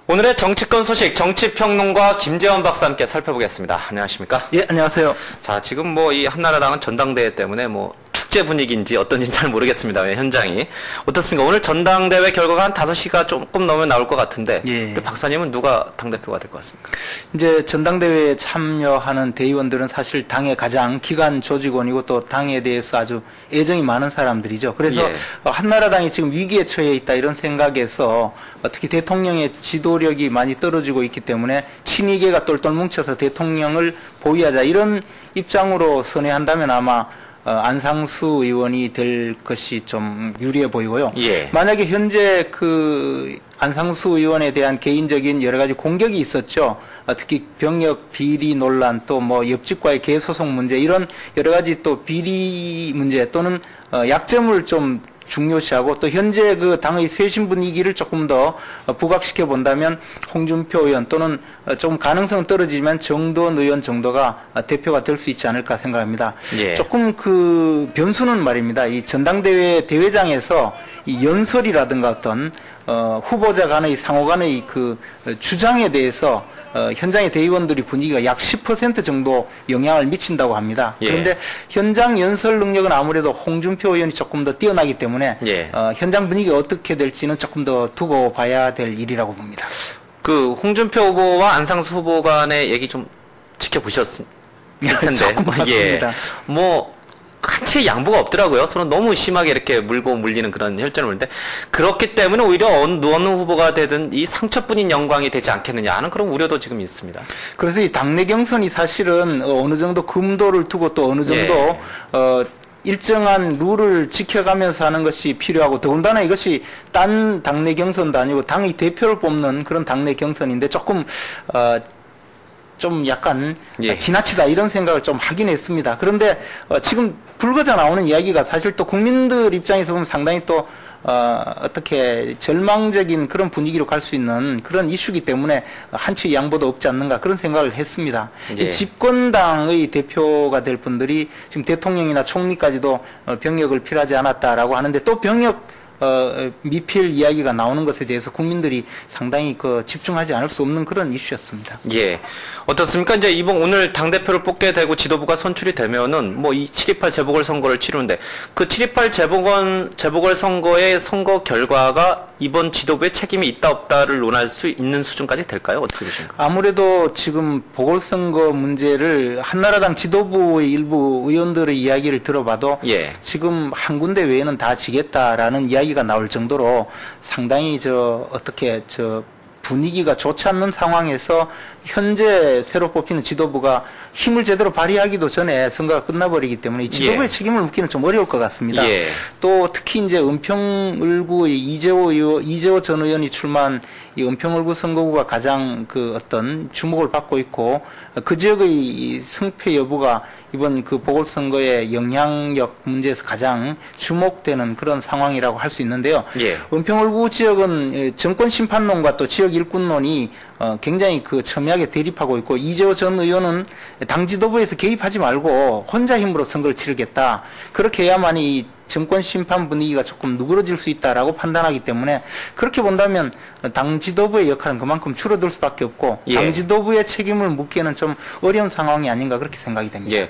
오늘의 정치권 소식 정치평론가 김재원 박사 함께 살펴보겠습니다. 안녕하십니까? 예, 안녕하세요. 자, 지금 이 한나라당은 전당대회 때문에 축제 분위기인지 어떤지 잘 모르겠습니다. 현장이. 어떻습니까? 오늘 전당대회 결과가 한 5시가 조금 넘으면 나올 것 같은데. 예. 우리 박사님은 누가 당대표가 될 것 같습니까? 이제 전당대회에 참여하는 대의원들은 사실 당의 가장 기관 조직원이고 또 당에 대해서 아주 애정이 많은 사람들이죠. 그래서 예. 한나라당이 지금 위기에 처해 있다 이런 생각에서 특히 대통령의 지도력이 많이 떨어지고 있기 때문에 친이계가 똘똘 뭉쳐서 대통령을 보위하자 이런 입장으로 선회한다면 아마 안상수 의원이 될 것이 좀 유리해 보이고요. 예. 만약에 현재 안상수 의원에 대한 개인적인 여러 가지 공격이 있었죠. 특히 병역 비리 논란 또 옆집과의 계소송 문제 이런 여러 가지 또 비리 문제 또는 약점을 좀 중요시하고 또 현재 당의 쇄신 분위기를 조금 더 부각시켜 본다면 홍준표 의원 또는 좀 가능성 떨어지지만 정도원 의원 정도가 대표가 될 수 있지 않을까 생각합니다. 예. 조금 변수는 말입니다. 이 전당대회 대회장에서 이 연설이라든가 어떤 후보자 간의 상호 간의 주장에 대해서 현장의 대의원들이 분위기가 약 10% 정도 영향을 미친다고 합니다. 예. 그런데 현장 연설 능력은 아무래도 홍준표 의원이 조금 더 뛰어나기 때문에 예. 현장 분위기가 어떻게 될지는 조금 더 두고 봐야 될 일이라고 봅니다. 홍준표 후보와 안상수 후보 간의 얘기 좀 지켜보셨을 텐데. 조금 봤습니다. 한치의 양보가 없더라고요. 서로 너무 심하게 이렇게 물고 물리는 그런 혈전을 보는데 그렇기 때문에 오히려 어느 후보가 되든 이 상처뿐인 영광이 되지 않겠느냐 하는 그런 우려도 지금 있습니다. 그래서 이 당내 경선이 사실은 어느 정도 금도를 두고 또 어느 정도 일정한 룰을 지켜가면서 하는 것이 필요하고 더군다나 이것이 딴 당내 경선도 아니고 당의 대표를 뽑는 그런 당내 경선인데 조금 좀 약간 지나치다 이런 생각을 좀 하긴 했습니다. 그런데 지금 불거져 나오는 이야기가 사실 또 국민들 입장에서 보면 상당히 또 어떻게 절망적인 그런 분위기로 갈 수 있는 그런 이슈이기 때문에 한치 양보도 없지 않는가 그런 생각을 했습니다. 예. 이 집권당의 대표가 될 분들이 지금 대통령이나 총리까지도 병역을 필요하지 않았다라고 하는데 또 병역 미필 이야기가 나오는 것에 대해서 국민들이 상당히 집중하지 않을 수 없는 그런 이슈였습니다. 예. 어떻습니까? 이제 오늘 당대표를 뽑게 되고 지도부가 선출이 되면은 이 7.28 재보궐선거를 치르는데 그 7.28 재보궐선거의 선거 결과가 이번 지도부의 책임이 있다 없다를 논할 수 있는 수준까지 될까요? 어떻게 보십니까? 아무래도 지금 보궐선거 문제를 한나라당 지도부의 일부 의원들의 이야기를 들어봐도 지금 한 군데 외에는 다 지겠다라는 이야기가 나올 정도로 상당히 분위기가 좋지 않는 상황에서 현재 새로 뽑히는 지도부가 힘을 제대로 발휘하기도 전에 선거가 끝나버리기 때문에 이 지도부의 책임을 묻기는 좀 어려울 것 같습니다. 또 특히 이제 은평을구의 이재호 전 의원이 출마한 이 은평을구 선거구가 가장 어떤 주목을 받고 있고 그 지역의 승패 여부가 이번 보궐선거의 영향력 문제에서 가장 주목되는 그런 상황이라고 할 수 있는데요. 은평을구 지역은 정권 심판론과 또 지역 일꾼론이 굉장히 첨예하게 대립하고 있고 이재호 전 의원은 당 지도부에서 개입하지 말고 혼자 힘으로 선거를 치르겠다. 그렇게 해야만 이 정권 심판 분위기가 조금 누그러질 수 있다라고 판단하기 때문에 그렇게 본다면 당 지도부의 역할은 그만큼 줄어들 수밖에 없고 당 지도부의 책임을 묻기에는 좀 어려운 상황이 아닌가 그렇게 생각이 됩니다.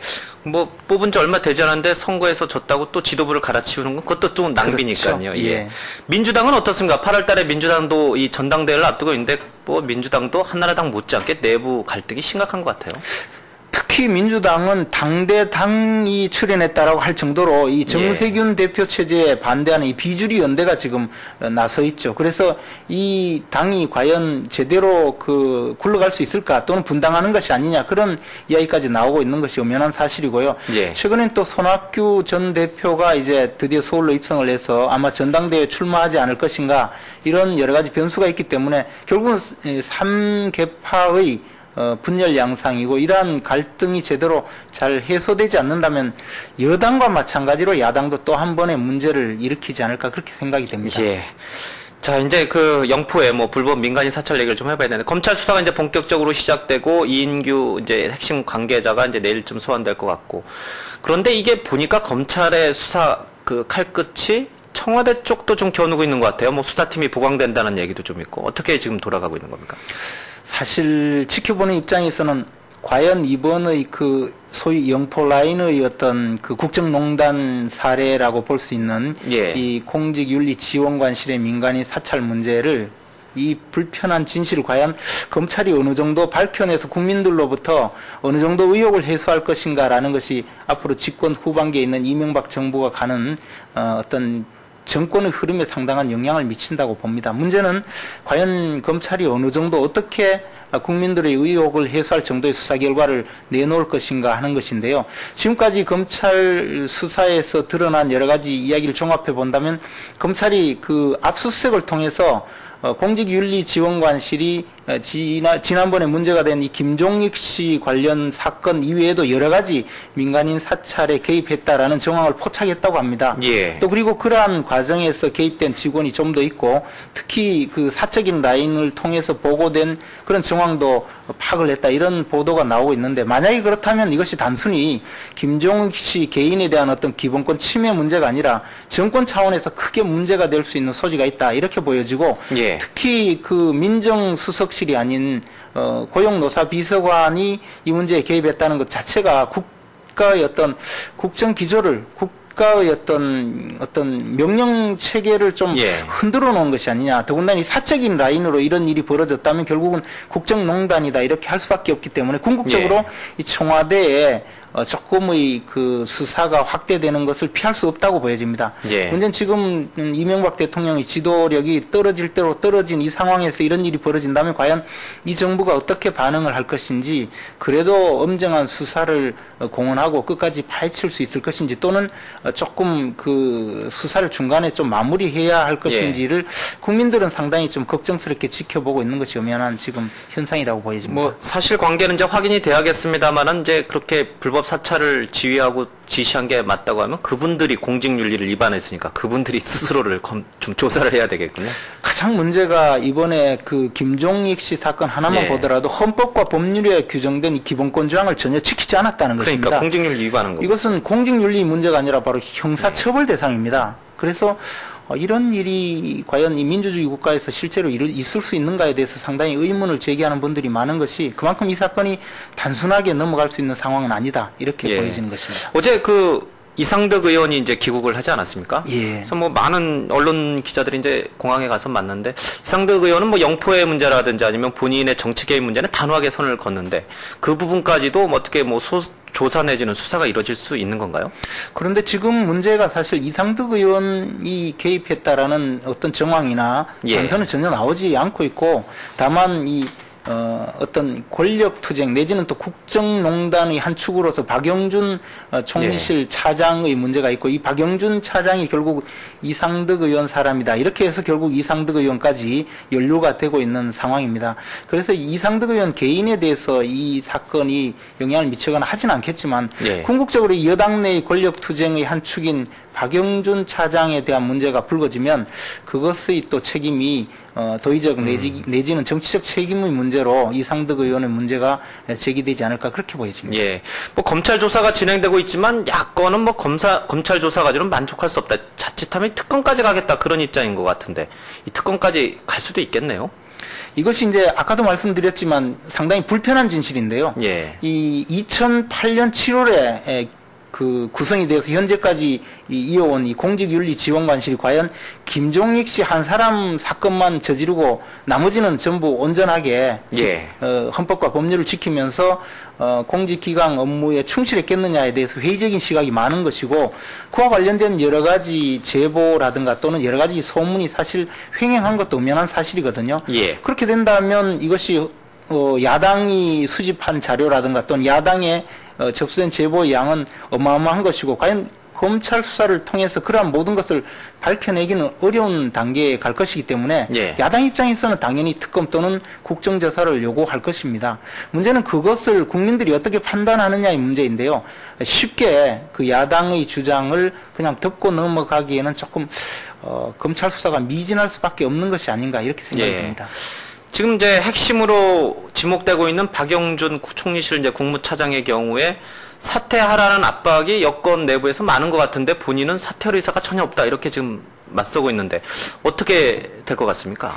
뽑은 지 얼마 되지 않았는데 선거에서 졌다고 또 지도부를 갈아치우는 건 그것도 좀 낭비니까요. 그렇죠. 민주당은 어떻습니까? 8월 달에 민주당도 이 전당대회를 앞두고 있는데 민주당도 한나라당 못지않게 내부 갈등이 심각한 것 같아요. 특히 민주당은 당이 출연했다라고 할 정도로 이 정세균 대표 체제에 반대하는 이 비주류 연대가 지금 나서 있죠. 그래서 이 당이 과연 제대로 굴러갈 수 있을까 또는 분당하는 것이 아니냐 그런 이야기까지 나오고 있는 것이 엄연한 사실이고요. 최근엔 또 손학규 전 대표가 이제 드디어 서울로 입성을 해서 아마 전당대회에 출마하지 않을 것인가 이런 여러 가지 변수가 있기 때문에 결국은 3개파의 분열 양상이고 이러한 갈등이 제대로 잘 해소되지 않는다면 여당과 마찬가지로 야당도 또 한 번의 문제를 일으키지 않을까 그렇게 생각이 됩니다. 자, 이제 영포에 불법 민간인 사찰 얘기를 좀 해봐야 되는데 검찰 수사가 이제 본격적으로 시작되고 이인규 이제 핵심 관계자가 이제 내일쯤 소환될 것 같고 그런데 이게 보니까 검찰의 수사 칼끝이 청와대 쪽도 좀 겨누고 있는 것 같아요. 뭐 수사팀이 보강된다는 얘기도 좀 있고 어떻게 지금 돌아가고 있는 겁니까? 사실 지켜보는 입장에서는 과연 이번의 그 소위 영포라인의 어떤 그 국정농단 사례라고 볼 수 있는 예. 이 공직윤리지원관실의 민간인 사찰 문제를 이 불편한 진실을 과연 검찰이 어느 정도 밝혀내서 국민들로부터 어느 정도 의혹을 해소할 것인가라는 것이 앞으로 집권 후반기에 있는 이명박 정부가 가는 어떤 정권의 흐름에 상당한 영향을 미친다고 봅니다. 문제는 과연 검찰이 어느 정도 어떻게 국민들의 의혹을 해소할 정도의 수사 결과를 내놓을 것인가 하는 것인데요. 지금까지 검찰 수사에서 드러난 여러 가지 이야기를 종합해 본다면 검찰이 그 압수수색을 통해서 공직윤리지원관실이 지난번에 문제가 된 이 김종익 씨 관련 사건 이외에도 여러 가지 민간인 사찰에 개입했다라는 정황을 포착했다고 합니다. 예. 또 그리고 그러한 과정에서 개입된 직원이 좀 더 있고 특히 그 사적인 라인을 통해서 보고된 그런 정황도 파악을 했다 이런 보도가 나오고 있는데 만약에 그렇다면 이것이 단순히 김종익 씨 개인에 대한 어떤 기본권 침해 문제가 아니라 정권 차원에서 크게 문제가 될 수 있는 소지가 있다 이렇게 보여지고 예. 특히 그 민정수석실이 아닌 고용노사비서관이 이 문제에 개입했다는 것 자체가 국가의 어떤 국정 기조를 국가의 어떤 명령 체계를 좀 예. 흔들어 놓은 것이 아니냐. 더군다나 이 사적인 라인으로 이런 일이 벌어졌다면 결국은 국정농단이다 이렇게 할 수밖에 없기 때문에 궁극적으로 예. 이 청와대에 조금의 그 수사가 확대되는 것을 피할 수 없다고 보여집니다. 예. 문제는 지금 이명박 대통령의 지도력이 떨어질 대로 떨어진 이 상황에서 이런 일이 벌어진다면 과연 이 정부가 어떻게 반응을 할 것인지 그래도 엄정한 수사를 공언하고 끝까지 파헤칠 수 있을 것인지 또는 조금 그 수사를 중간에 좀 마무리해야 할 것인지를 국민들은 상당히 좀 걱정스럽게 지켜보고 있는 것이 엄연한 지금 현상이라고 보여집니다. 뭐 사실 관계는 이제 확인이 돼야겠습니다만은 이제 그렇게 불법 사찰을 지휘하고 지시한 게 맞다고 하면 그분들이 공직윤리를 위반했으니까 그분들이 스스로를 좀 조사를 해야 되겠군요. 가장 문제가 이번에 그 김종익 씨 사건 하나만 예. 보더라도 헌법과 법률에 규정된 이 기본권 조항을 전혀 지키지 않았다는 것입니다. 그러니까 공직윤리 위반한 거고. 이것은 공직윤리 문제가 아니라 바로 형사처벌 대상입니다. 그래서 이런 일이 과연 이 민주주의 국가에서 실제로 있을 수 있는가에 대해서 상당히 의문을 제기하는 분들이 많은 것이 그만큼 이 사건이 단순하게 넘어갈 수 있는 상황은 아니다. 이렇게 예. 보여지는 것입니다. 어제 그 이상덕 의원이 이제 귀국을 하지 않았습니까? 예. 그래서 뭐 많은 언론 기자들이 이제 공항에 가서 만났는데 이상덕 의원은 뭐 영포의 문제라든지 아니면 본인의 정치 개입 문제는 단호하게 선을 걷는데 그 부분까지도 뭐 어떻게 뭐 조사 내지는 수사가 이루어질 수 있는 건가요? 그런데 지금 문제가 사실 이상덕 의원이 개입했다라는 어떤 정황이나 예. 단서는 전혀 나오지 않고 있고 다만 어떤 권력투쟁 내지는 또 국정농단의 한 축으로서 박영준 총리실 예. 차장의 문제가 있고 이 박영준 차장이 결국 이상덕 의원 사람이다. 이렇게 해서 결국 이상덕 의원까지 연루가 되고 있는 상황입니다. 그래서 이상덕 의원 개인에 대해서 이 사건이 영향을 미치거나 하진 않겠지만 예. 궁극적으로 여당 내의 권력투쟁의 한 축인 박영준 차장에 대한 문제가 불거지면 그것의 또 책임이 도의적 내지는 정치적 책임의 문제로 이상덕 의원의 문제가 제기되지 않을까 그렇게 보여집니다. 예. 뭐 검찰 조사가 진행되고 있지만 야권은 뭐 검찰 조사 가지고는 만족할 수 없다. 자칫하면 특검까지 가겠다 그런 입장인 것 같은데 이 특검까지 갈 수도 있겠네요. 이것이 이제 아까도 말씀드렸지만 상당히 불편한 진실인데요. 예. 이 2008년 7월에 그 구성이 되어서 현재까지 이어온 이 공직윤리지원관실이 과연 김종익 씨 한 사람 사건만 저지르고 나머지는 전부 온전하게 예. 헌법과 법률을 지키면서 공직기강 업무에 충실했겠느냐에 대해서 회의적인 시각이 많은 것이고 그와 관련된 여러 가지 제보라든가 또는 여러 가지 소문이 사실 횡행한 것도 엄연한 사실이거든요. 예. 그렇게 된다면 이것이 야당이 수집한 자료라든가 또는 야당의 접수된 제보의 양은 어마어마한 것이고 과연 검찰 수사를 통해서 그러한 모든 것을 밝혀내기는 어려운 단계에 갈 것이기 때문에 예. 야당 입장에서는 당연히 특검 또는 국정조사를 요구할 것입니다. 문제는 그것을 국민들이 어떻게 판단하느냐의 문제인데요. 쉽게 그 야당의 주장을 그냥 덮고 넘어가기에는 조금 검찰 수사가 미진할 수밖에 없는 것이 아닌가 이렇게 생각이 듭니다. 지금 이제 핵심으로 지목되고 있는 박영준 총리실 이제 국무차장의 경우에 사퇴하라는 압박이 여권 내부에서 많은 것 같은데 본인은 사퇴할 의사가 전혀 없다 이렇게 지금 맞서고 있는데 어떻게 될 것 같습니까?